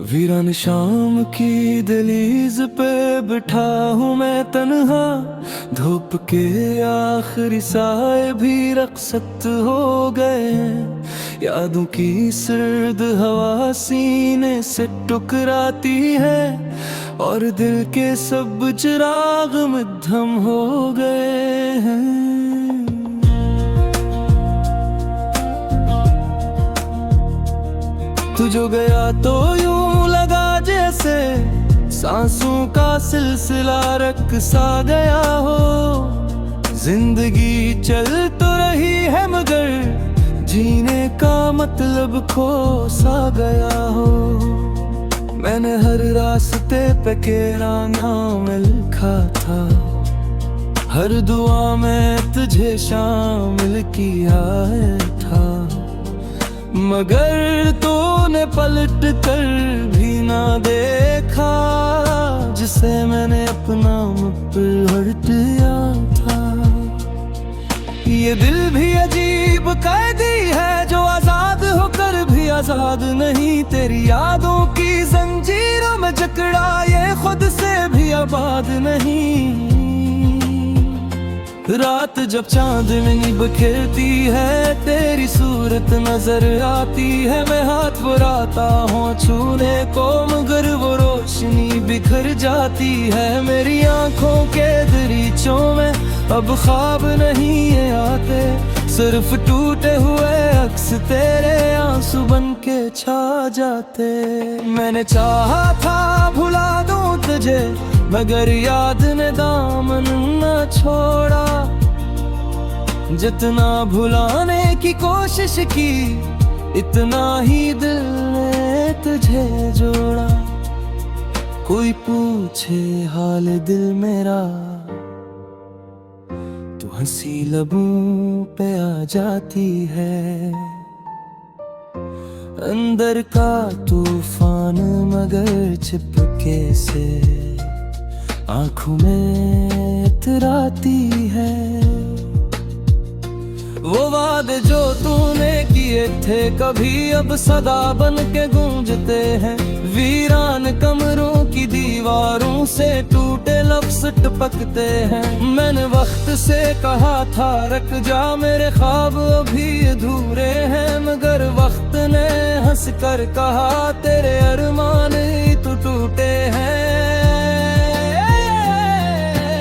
वीरान शाम की दहलीज पे बिठा हूँ मैं तन्हा। धूप के आखिरी साए भी रक़्सत हो गए हैं। यादों की सर्द हवा सीने से टकराती है और दिल के सब चिराग मद्धम हो गए हैं। तू जो गया तो यूं लगा जैसे सांसों का सिलसिला रक सा गया हो। जिंदगी चल तो रही है मगर जीने का मतलब खो सा गया हो। मैंने हर रास्ते पे तेरा नाम लिखा था, हर दुआ में तुझे शामिल किया था, मगर तूने पलट कर भी ना देखा जिसे मैंने अपना मुझपर दिया था। ये दिल भी अजीब कैदी है जो आजाद होकर भी आजाद नहीं। तेरी यादों की जंजीरों में जकड़ा ये खुद से भी आबाद नहीं। रात जब चांदनी बिखेरती है तेरी सूरत नजर आती है। मैं हाथ बुलाता हूँ छूने को मगर वो रोशनी बिखर जाती है। मेरी आंखों के दरीचों में अब ख्वाब नहीं ये आते, सिर्फ टूटे हुए अक्स तेरे आंसू बन के छा जाते। मैंने चाहा था भुला दूं तुझे मगर याद ने दामन न छोड़ा। जितना भुलाने की कोशिश की इतना ही दिल ने तुझे जोड़ा। कोई पूछे हाल दिल मेरा तो हंसी लबों पे आ जाती है। अंदर का तूफान मगर चिपके से आंखों में इतराती है। वो वादे जो तूने किए थे कभी अब सदा बन के गूंजते हैं। वीरान कमरों की दीवारों से टूटे लफ्ज़ टपकते हैं। मैंने वक्त से कहा था रख जा मेरे ख्वाब अभी अधूरे हैं, मगर वक्त ने हंस कर कहा तेरे अरमान ही तो टूटे हैं।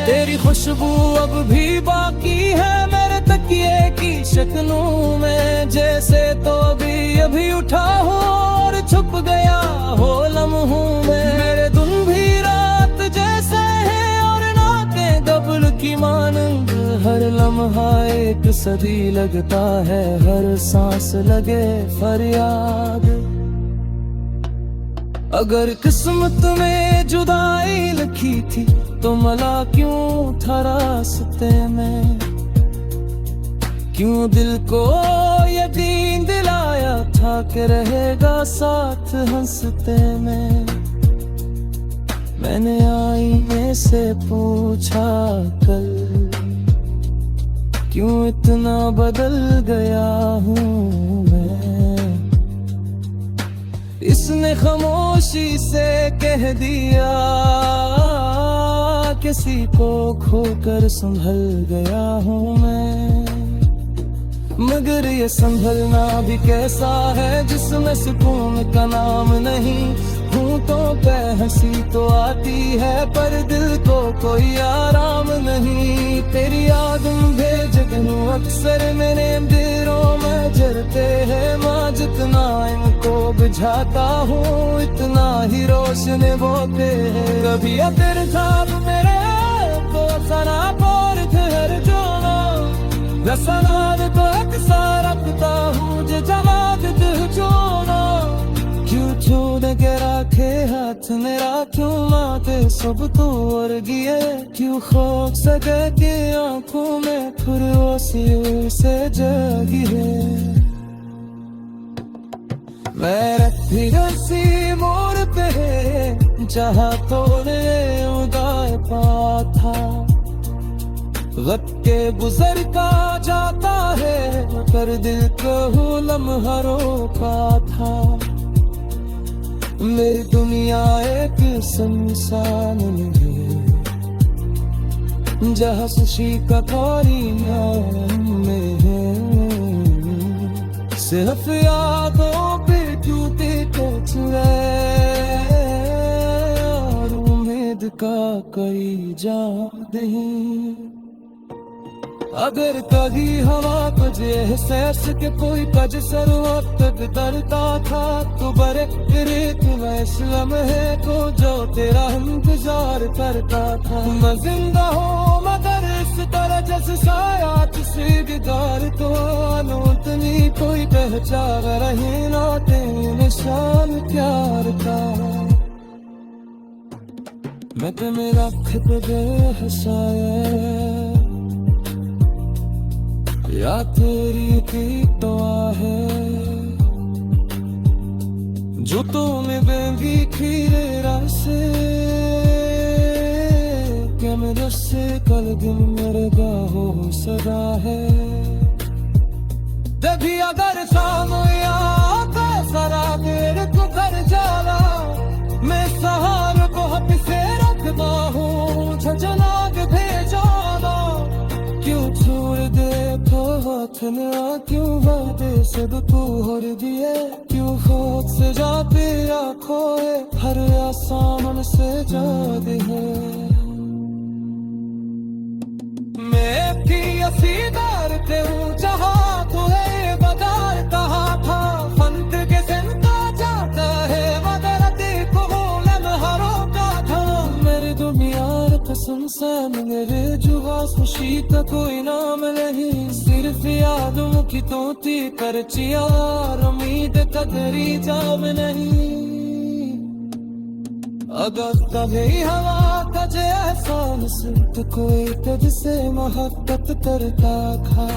तेरी खुशबू अब भी बाकी है मेरे तकिए की शक्लों में, जैसे तो अभी उठा हो और छुप गया हो लम्हों में। मेरे दिन भी रात जैसे हैं और नाते गबल की मानंद, हर लम्हा एक सदी लगता है, हर सांस लगे फरियाद। अगर किस्मत में जुदाई लिखी थी तो मला क्यों था रास्ते में। क्यों दिल को यकीन दिलाया था कि रहेगा साथ हंसते में। मैंने आईने से पूछा कल क्यों इतना बदल गया हूँ मैं। इसने खामोशी से कह दिया किसी को खोकर संभल गया हूँ मैं। मगर ये संभलना भी कैसा है जिसमें सुकून का नाम नहीं। होंठों पे हंसी तो आती है पर दिल को कोई आराम नहीं। तेरी यादों भेजूं अक्सर मेरे दिलों में जलते हैं माँ। जितना इनको बुझाता हूँ इतना ही रोशन बोते हैं। कभी तेरे ख्वाब मेरे को सना पर ठहर जाना रसनाद तो अक्सर रखता हूँ जो जवाब दिल छोड़ा। क्यों छोड़ के रखे हाथ मेरा क्यों माते सब तो और गिए। क्यों खो सके कि आंखों में खुरोसी से जगी है। मेरे फिरसी मोड़ पे जहाँ तोड़े उदाय पा था। वक्त के गुजर का जाता है पर दिल को लम्हा रोका था। मेरी दुनिया एक सुनसान है जहाँ खुशी का कोई नाम है। सिर्फ यादों पे टूटे टुकड़े और उम्मीद का कोई जान नहीं। अगर कभी हवा तुझे एहसास के कोई कज सर तक डरता था तो बरे तेरे वैस लम्हे को जो तेरा इंतजार करता था। मैं जिंदा हूँ मगर इस तरह जैसे साया किसी दीदार तो उतनी कोई पहचान रही ना तेरे निशान प्यार का। मैं तो मेरा खुद बेहसाया या तेरी की दुआ है जो तूने बेबी खीरे रासे क्या मेरे से कल दिन मेरे गाहो सदा है। तभी अगर सामने आता सारा मेरे को कर जाला मैं सहार बहुत से रखता हूँ झजना के भेजाना। क्यों छोड़ दे ना क्यों वादे से तू हर दिए क्यों खुद से जाते आँखों हर आसान से जाते हैं। मैं की असीदार ते हूँ जहाँ तू है बाजार कहाँ था फंत के जिंदा जाता है मगर देखो लम्हारों का था। मेरी दुनिया कसम से मेरे जुआ खुशी का कोई नाम नहीं सिर्फ यादों की तोती कर चियार उम्मीद कदरी जाम नहीं। अगर कभी हवा का जे एहसान से तो कोई तुझसे मोहब्बत करता था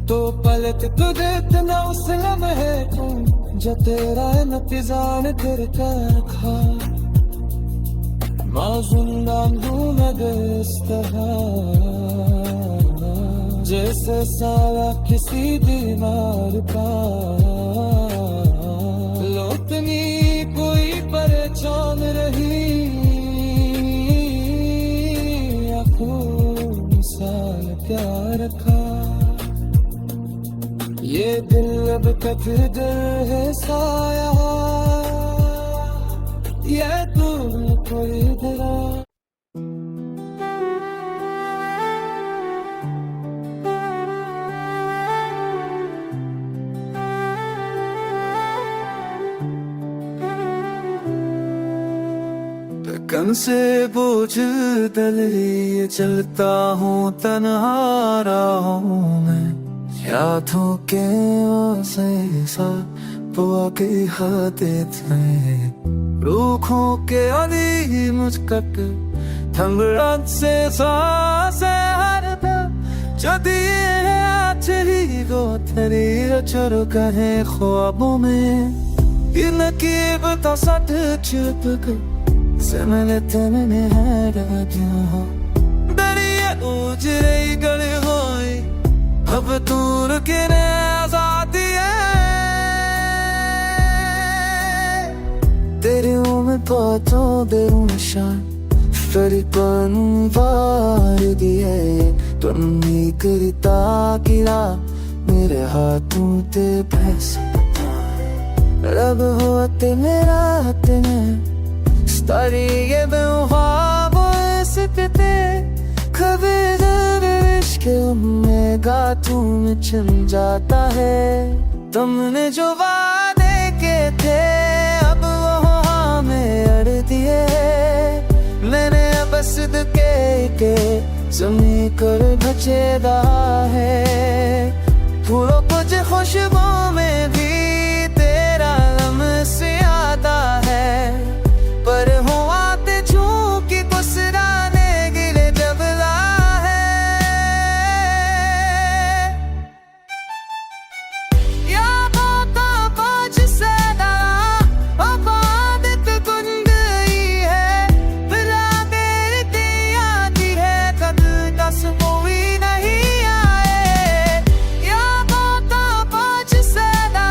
तो पलट तो देतना उस लम्हे को जो तेरा नतीजान करके रखा। माज़ुंदान हूँ मैं बेस्तहा जैसे सारा किसी दीवार का लौटनी कोई परेशान रही आँखों साल प्यार का। ये दिल अब तक दिल है साया ये तू कोई दरा। कन से बोझ दल लिए चलता हूँ तन्हा राहों में यादों के बुआ की हाथें रूखों के अली मुझकट थमरात से सांसें हरता যদি आचरी गो तेरी चोर कहे ख्वाबों में ये नकीब तो सट चुप गई Semelete mene her adyo Dariye ujre gale hoy Ab tur ke ne azadi hai Tere mein baaton de nishan Fariqan var diye Tum nahi karta kira Mere haathon te bhais Rab hote mera tene Starry ये बेवफा सकते कभी जब इश्क में गाँठों में छिन जाता है तुमने जो वादे के थे अब वो हमें अड़ दिए मैंने बस के जमी कर बचेदा है फूलों कुछ खुशबू में भी तेरा लम्स आता है पर हो आते झूठी गुसराने गिले जबला है यादों का बोझ सदा आबादत गुन गई है बिला मेरी यादी है कद दस कोई नहीं आए यादों का बोझ सदा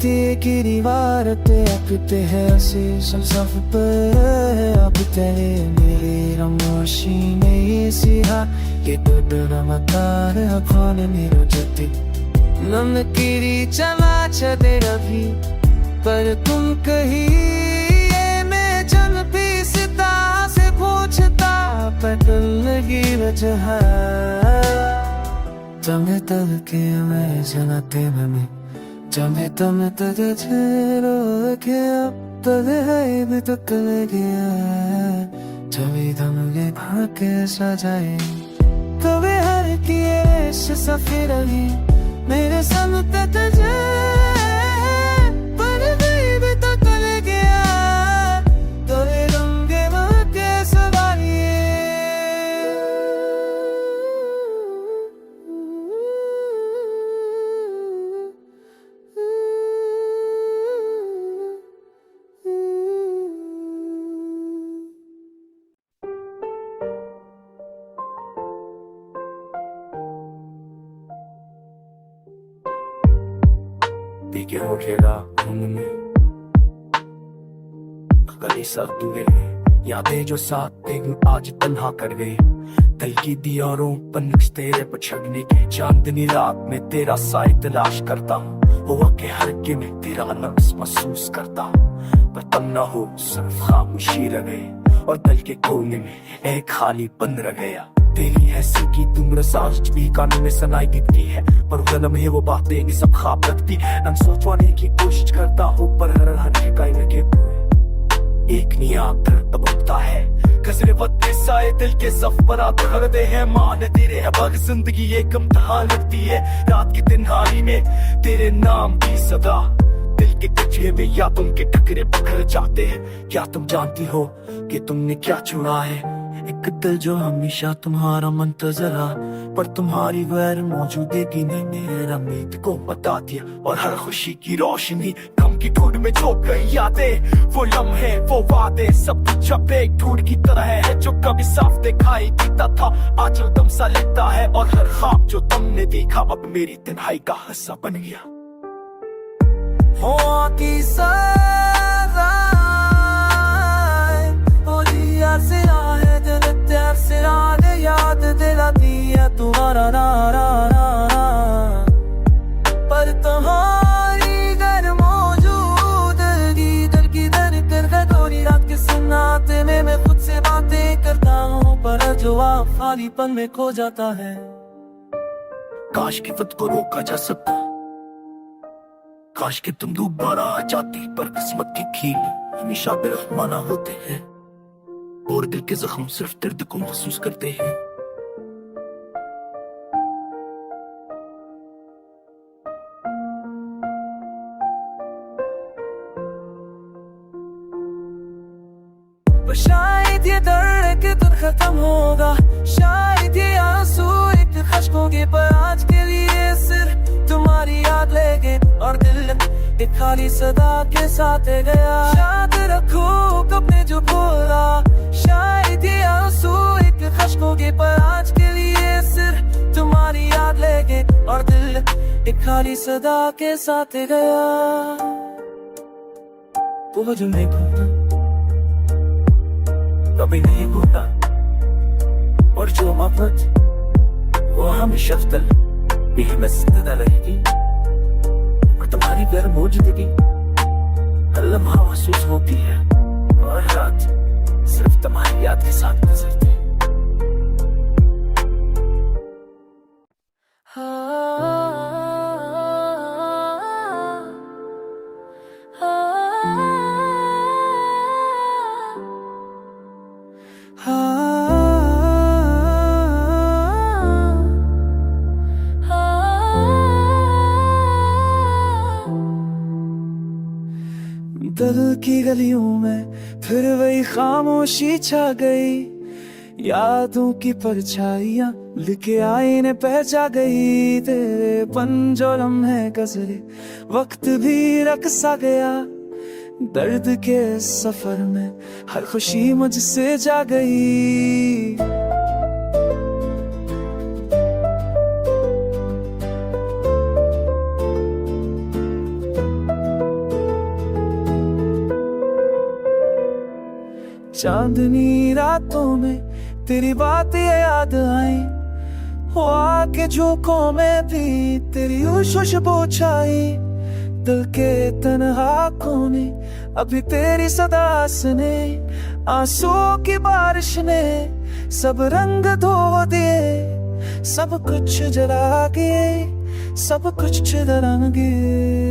थी कि दीवार पे अपते है ऐसे सफ पर अब तेरे मेरे रमोशी ने ये सिहा ये डर मतार अखान मेरो जति नमकीरी चला चले रभी पर तुम कहीं मैं जल भी सिता से पूछता बदल लगी वजह तमे तब के मैं जनाते में जमे तमे तजे छेरो के अब तले है भी तो कले गया जमी दम के भाके सजाए कभी हर किए सफेद रही मेरे सामने तजे पर भी तो कले गया तले रंगे भाके सवारी Pike होखेगा घूमने गली दूरे यादें जो साथ एक आज तन्हा कर गए दिल की दीवारों पर नक्श तेरे पर छगने की चांदनी रात में तेरा साए तलाश करता हूँ हुआ के हर के में तेरा नक्श महसूस करता हूँ पर तुम न हो सिर्फ खामोशी रह गए और दिल के कोने में एक खालीपन रह गया तेरी ऐसी की तुम सांस भी कान में सुनाई देती है पर जन्म है वो बातें सब खाब लगती न सोचवाने की कोशिश करता हूँ पर हर हर लगे एक नियात तब उठता है कसरे वत्ते साए दिल के सफर आते हैं मान तेरे है बाग जिंदगी एक इम्तिहान लगती है रात की तिनहारी में तेरे नाम की सदा दिल के कचरे में या तुम के टकरे पकड़ जाते हैं क्या तुम जानती हो कि तुमने क्या चुना है एक दिल जो हमेशा तुम्हारा मंतजरा पर तुम्हारी गैर मौजूदगी ने मेरा उम्मीद को बता दिया और हर खुशी की रोशनी गम की धूड़ में झोंक गई यादें वो लम्हे वो वादे सब कुछ अब एक धूड़ की तरह है जो कभी साफ दिखाई देता था आज दम सा लगता है और हर ख्वाब जो तुमने देखा अब मेरी तन्हाई का हिस्सा बन गया हो की सजा ओ जिया से आए दिल से आने याद दिलाती है तुम्हारा ना पर तुम्हारी घर मौजूदगी दिल की धड़कन थोड़ी रात के सन्नाटे में मैं खुद से बातें करता हूँ पर जवाब खालीपन में खो जाता है काश की वक्त को रोका जा सकता काश कि तुम दोबारा आ जाती पर किस्मत के खेल हमेशा बेरहमाना होते हैं और दिल के जख्म सिर्फ दर्द को महसूस करते हैं शायद ये दर्द के तुम खत्म होगा शायद ये आंसू एक खश्कों के पर आज के लिए सिर्फ तुम्हारी याद लेके और दिल एक खाली सदा के साथ गया याद रखो कपने जो बोला शायद ये आंसू एक खश्कों के पर आज के लिए सिर्फ तुम्हारी याद लेके और दिल एक खाली सदा के साथ गया वो जो नहीं भूलता कभी नहीं भूलता और जो मोहब्बत वो हमेशा दिल में जिंदा रहेगी और तुम्हारी गैर मौजूदगी हर लम्हा महसूस होती है और रात सिर्फ तुम्हारी याद के साथ गुजरती है दिल की गलियों में फिर वही खामोशी छा गई यादों की परछाइयां लिखे आईने पहचा गई तेरे पंजो लम्हे गजरे वक्त भी रख सा गया दर्द के सफर में हर खुशी मुझसे जा गई चांदनी रातों में तेरी बातें याद आई, हो आके झोंकों में भी तेरी खुशबू छाई। दिल के तन्हा कोने अभी तेरी सदा सुने, आंसुओं की बारिश ने सब रंग धो दिए, सब कुछ जला गए, सब कुछ जला गए।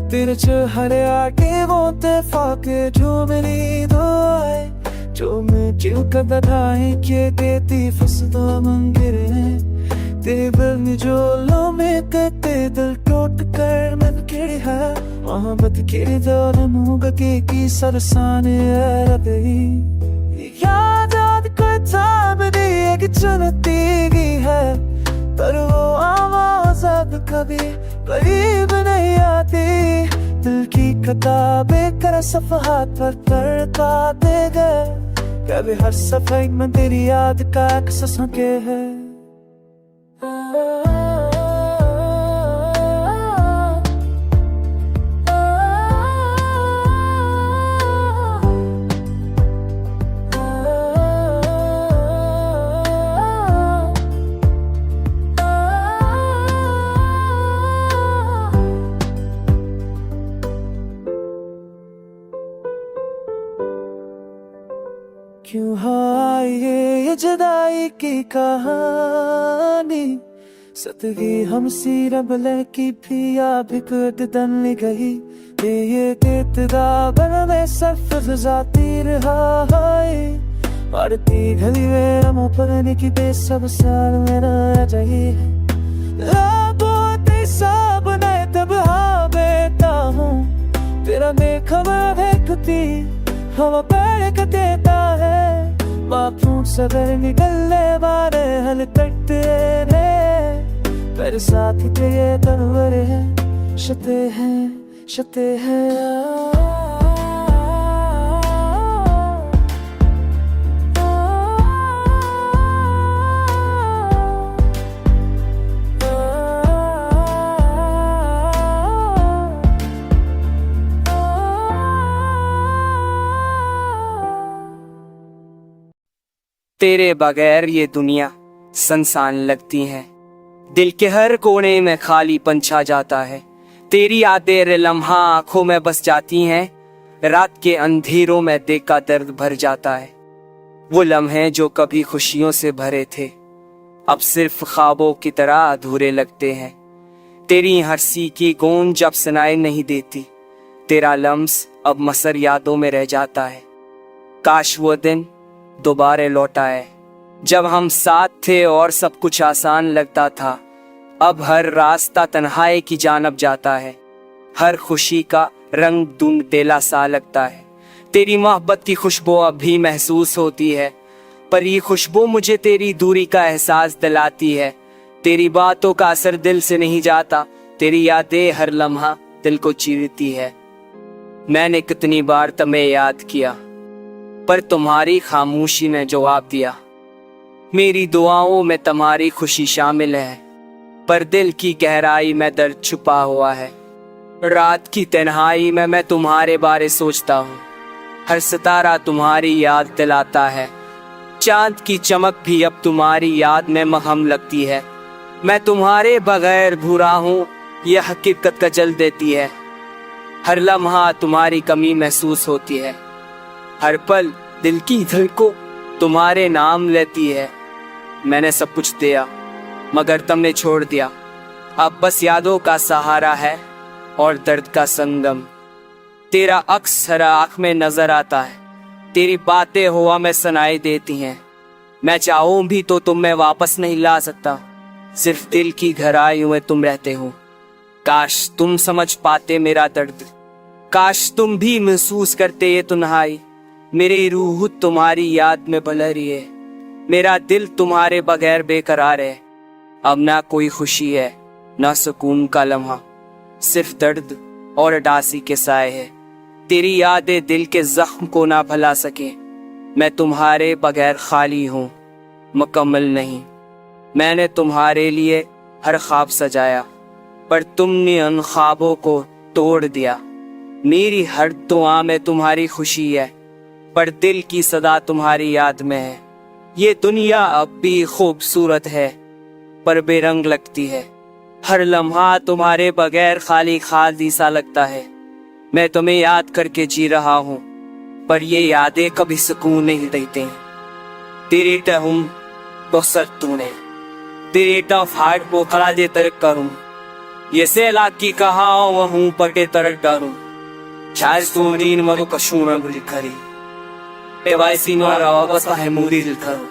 तेरे चेहरे आके वो इत्तेफाके जो मेरी दुआएं, जो मैं क्यों कर धाए के देती फसदा मंगिरे हैं। तेरे दिल जो लम्हे कहते दिल टूट कर मन केड़ी है, मोहब्बत के दौरान होगा की सरसाने रही। याद कोई थाम दी कि चलती गई है, पर वो आवाज अब कभी करीब नहीं आती। दिल की किताबें कर सफ़हात पर पढ़ता दे गए, कभी हर सफ़े में तेरी याद का अक्स के है। क्यों हाय ये जुदाई की कहानी, सतगी हमसी रब की पिया बिकट दन गई। ये कितना बन में सफर जाती रहा है, पड़ती गली में रमो पड़ने की बेसब साल में रह जाए। लाबों सब नए तब हाँ बेटा हूँ, तेरा बेखबर है कुती हवा पैर देता है। बापू सदर निकलने वाले हल कटते रहे, पर साथ तेरे तरवरे हैं शते हैं शते हैं। तेरे बगैर ये दुनिया सुनसान लगती है, दिल के हर कोने में खालीपन छा जाता है। तेरी यादें लम्हा आंखों में बस जाती हैं, रात के अंधेरों में दिल का दर्द भर जाता है। वो लम्हे जो कभी खुशियों से भरे थे, अब सिर्फ ख्वाबों की तरह अधूरे लगते हैं। तेरी हंसी की गूंज जब सुनाई नहीं देती, तेरा लम्स अब मसर यादों में रह जाता है। काश वो दिन दोबारा लौट आए जब हम साथ थे और सब कुछ आसान लगता था। अब हर रास्ता तन्हाई की जानब जाता है, हर खुशी का रंग धुंधला सा लगता है। तेरी मोहब्बत की खुशबू अब भी महसूस होती है, पर ये खुशबू मुझे तेरी दूरी का एहसास दिलाती है। तेरी बातों का असर दिल से नहीं जाता, तेरी यादें हर लम्हा दिल को चीरती है। मैंने कितनी बार तुम्हें याद किया, पर तुम्हारी खामोशी ने जवाब दिया। मेरी दुआओं में तुम्हारी खुशी शामिल है, पर दिल की गहराई में दर्द छुपा हुआ है। रात की तन्हाई में मैं तुम्हारे बारे सोचता हूँ, हर सितारा तुम्हारी याद दिलाता है। चांद की चमक भी अब तुम्हारी याद में महम लगती है। मैं तुम्हारे बगैर भूरा हूँ, यह हकीकत का जल देती है। हर लम्हा तुम्हारी कमी महसूस होती है, हर पल दिल की धड़को तुम्हारे नाम लेती है। मैंने सब कुछ दिया मगर तुमने छोड़ दिया, अब बस यादों का सहारा है और दर्द का संगम। तेरा अक्स हर आँख में नजर आता है, तेरी बातें हवा में सुनाई देती हैं। मैं चाहूं भी तो तुम में वापस नहीं ला सकता, सिर्फ दिल की गहराइयों में तुम रहते हो। काश तुम समझ पाते मेरा दर्द, काश तुम भी महसूस करते ये तन्हाई। मेरी रूह तुम्हारी याद में बल रही है, मेरा दिल तुम्हारे बगैर बेकरार है। अब ना कोई खुशी है ना सुकून का लम्हा, सिर्फ दर्द और उदासी के साए है। तेरी यादें दिल के जख्म को ना भुला सके, मैं तुम्हारे बगैर खाली हूँ। मुकम्मल नहीं। मैंने तुम्हारे लिए हर ख्वाब सजाया, पर तुमने उन ख्वाबों को तोड़ दिया। मेरी हर दुआ में तुम्हारी खुशी है, पर दिल की सदा तुम्हारी याद में है। ये दुनिया अब भी खूबसूरत है, पर बेरंग लगती है। हर लम्हा तुम्हारे बगैर खाली खाली सा लगता है। मैं तुम्हें याद करके जी रहा हूँ, पर ये यादें कभी सुकून नहीं देते। तेरे टहूं तो सर तूने, तेरे टफ हार्ट को खड़ा दे तरक करूं। ये सैलाब की कहा वहूं पर के तरक डारूं। चार सोनीन मरो कशूर बुरी खरी, ए वाई सीनोरा बसा है मूरी दिल करूं।